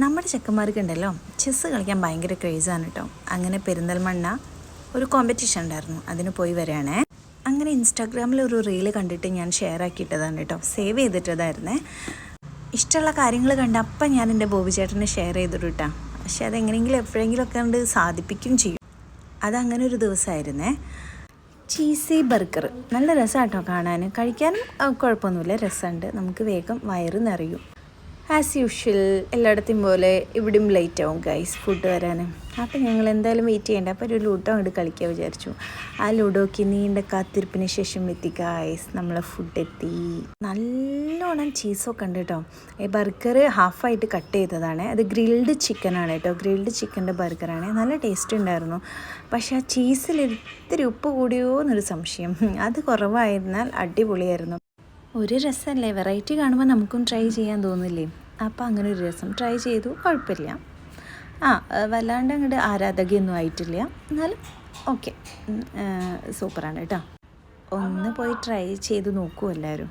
നമ്മുടെ ചെക്കന്മാർക്ക് ഉണ്ടല്ലോ ചെസ്സ് കളിക്കാൻ ഭയങ്കര ക്രേസാണ് കേട്ടോ. അങ്ങനെ പെരിന്തൽമണ്ണ ഒരു കോമ്പറ്റീഷൻ ഉണ്ടായിരുന്നു, അതിന് പോയി വരികയാണേ. അങ്ങനെ ഇൻസ്റ്റാഗ്രാമിൽ ഒരു റീല് കണ്ടിട്ട് ഞാൻ ഷെയർ ആക്കിയിട്ടതാണ് കേട്ടോ, സേവ് ചെയ്തിട്ടതായിരുന്നേ. ഇഷ്ടമുള്ള കാര്യങ്ങൾ കണ്ട അപ്പം ഞാൻ എൻ്റെ ബോബി ചേട്ടനെ ഷെയർ ചെയ്തിട്ടു കേട്ടോ. പക്ഷെ അതെങ്ങനെയെങ്കിലും എപ്പോഴെങ്കിലുമൊക്കെ കണ്ട് സാധിപ്പിക്കും ചെയ്യും. അതങ്ങനെ ഒരു ദിവസമായിരുന്നേ. ചീസി ബർഗർ നല്ല രസമാട്ടോ കാണാൻ, കഴിക്കാനും കുഴപ്പമൊന്നുമില്ല, രസമുണ്ട്. നമുക്ക് വേഗം വയറ് നിറയും. ആസ് യൂഷ്വൽ എല്ലായിടത്തും പോലെ ഇവിടെയും ലേറ്റ് ആവും ഗൈസ് ഫുഡ് വരാൻ. അപ്പോൾ ഞങ്ങൾ എന്തായാലും വെയിറ്റ് ചെയ്യേണ്ട. അപ്പോൾ ഒരു ലൂഡോ അങ്ങോട്ട് കളിക്കാൻ വിചാരിച്ചു. ആ ലൂഡോയ്ക്ക് നീണ്ട കാത്തിരിപ്പിന് ശേഷം എത്തി ഗൈസ്, നമ്മളെ ഫുഡ് എത്തി. നല്ലോണം ചീസൊക്കെ ഉണ്ട് കേട്ടോ. ഈ ബർഗർ ഹാഫായിട്ട് കട്ട് ചെയ്തതാണ്. അത് ഗ്രിൽഡ് ചിക്കനാണ് കേട്ടോ, ഗ്രിൽഡ് ചിക്കൻ്റെ ബർഗറാണ്. നല്ല ടേസ്റ്റ് ഉണ്ടായിരുന്നു. പക്ഷേ ആ ചീസിൽ ഇത്തിരി ഉപ്പ് കൂടിയോ എന്നൊരു സംശയം. അത് കുറവായിരുന്നാൽ അടിപൊളിയായിരുന്നു. ഒരു രസമല്ലേ, വെറൈറ്റി കാണുമ്പോൾ നമുക്കും ട്രൈ ചെയ്യാൻ തോന്നില്ലേ. അപ്പോൾ അങ്ങനെ ഒരു രസം ട്രൈ ചെയ്തു, കുഴപ്പമില്ല. വല്ലാണ്ട് അങ്ങോട്ട് ആരാധകയൊന്നും ആയിട്ടില്ല, എന്നാലും ഓക്കെ, സൂപ്പറാണ് കേട്ടോ. ഒന്ന് പോയി ട്രൈ ചെയ്ത് നോക്കൂ എല്ലാവരും.